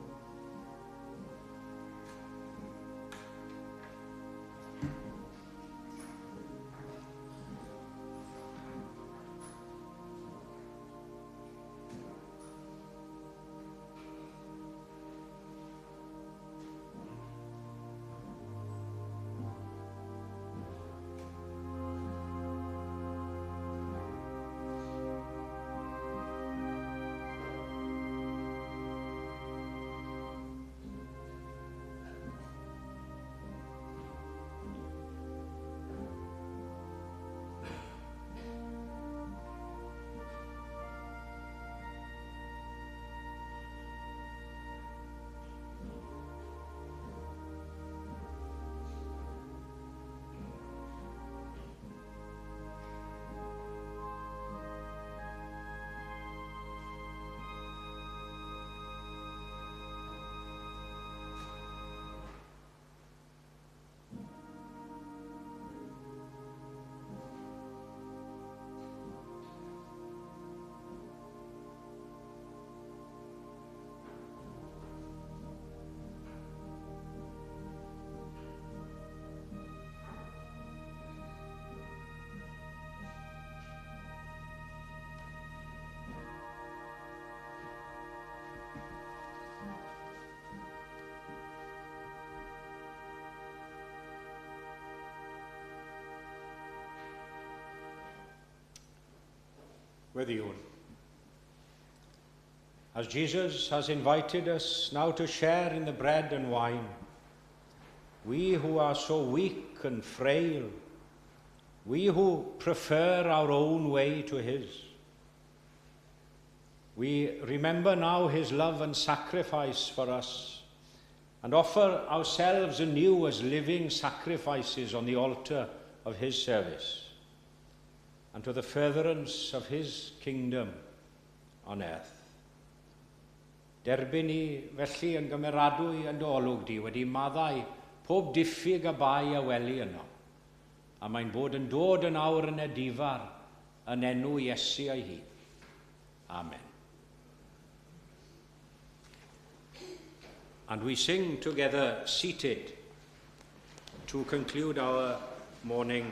With you. As Jesus has invited us now to share in the bread and wine, we who are so weak and frail, we who prefer our own way to his, we remember now his love and sacrifice for us and offer ourselves anew as living sacrifices on the altar of his service and to the furtherance of his kingdom on earth. Derbyn ni felly yn gymeradwy yn dy olwg di wedi maddau pob diffyg a bai a weli yno, a mae'n bod yn dod yn awr yn y difar yn enw Iesu ei hun. Amen. And we sing together seated to conclude our morning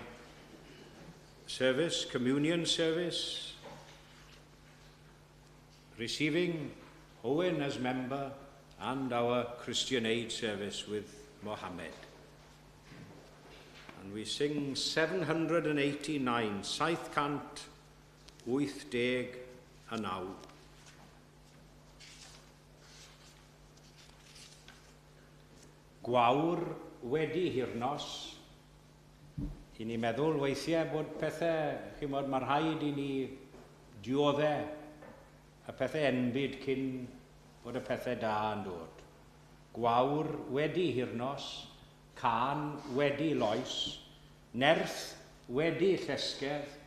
service, communion service, receiving Owen as member and our Christian Aid service with Mohammed. And we sing 789, Saith Cant, Wyth Deg a Naw. Gwawr wedi hirnos. I ni meddwl weithiau bod pethau, chymod, mae rhaid i ni dioddau y pethau enbyd cyn bod y pethau da yn dod. Gwawr wedi hirnos, can wedi loes, nerth wedi llesgedd,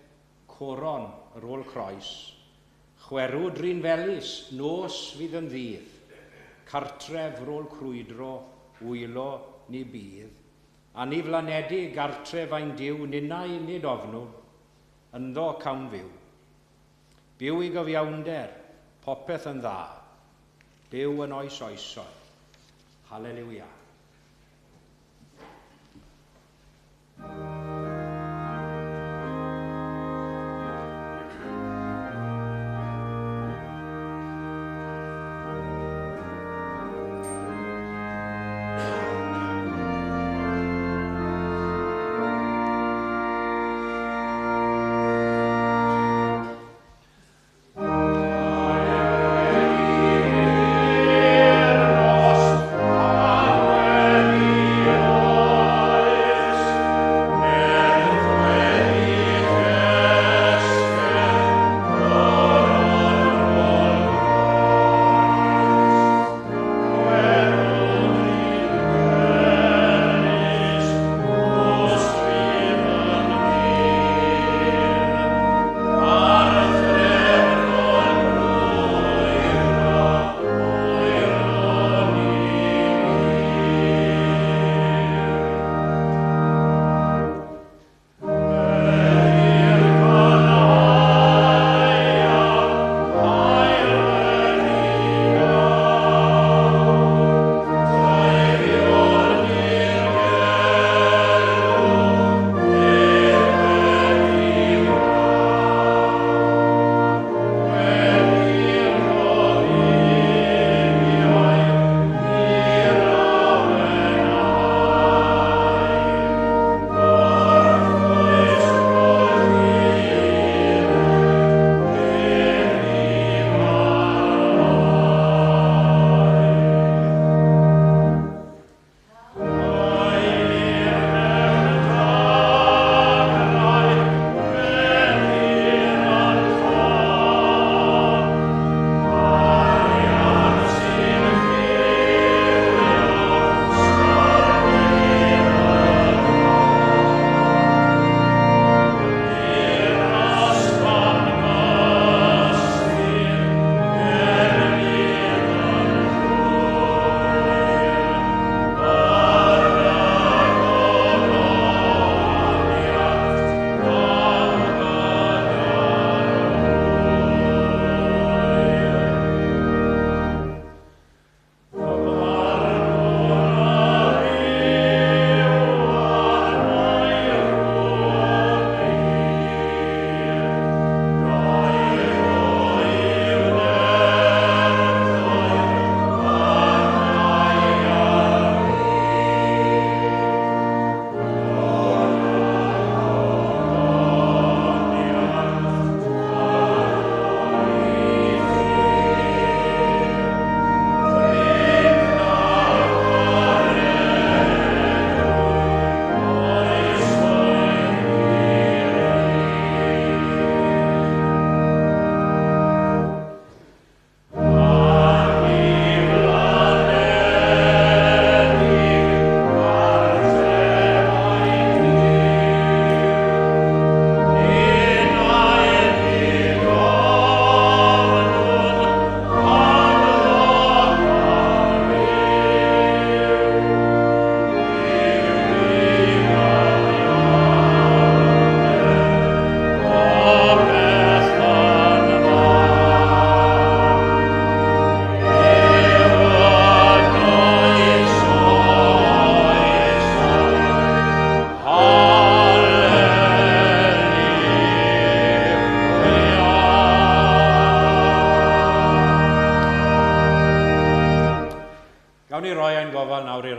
coron ar ôl croes, chwerw drin felys, nos fydd yn ddydd, cartref ar ôl crwydro, wylo ni bydd, a ni flanedu gartref ein diw ninnau nid ofnw, ynddo cawn fyw. Byw i gyfiawnder, popeth yn dda, byw yn oes oesoedd. Hallelujah. Amen.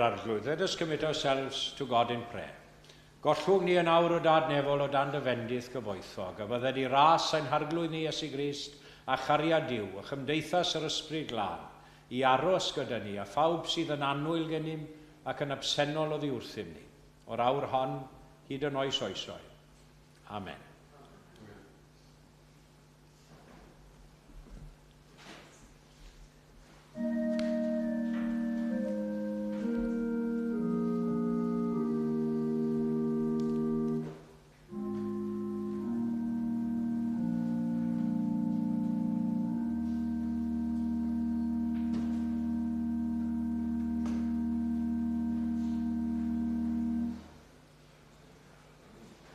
arglwydd. Let us commit ourselves to God in prayer. Gollwng ni yn awr o dad nefol o dan dy fendith gyfoethog, a bydde di ras ein harglwydd ni Iesu Grist a chariad Duw, a chymdeithas yr ysbryd glân, i aros gyda ni, a phawb sydd yn annwyl gennym ac yn absennol o ddiwrthym ni, o'r awr hon hyd yn oes oesoedd. Amen.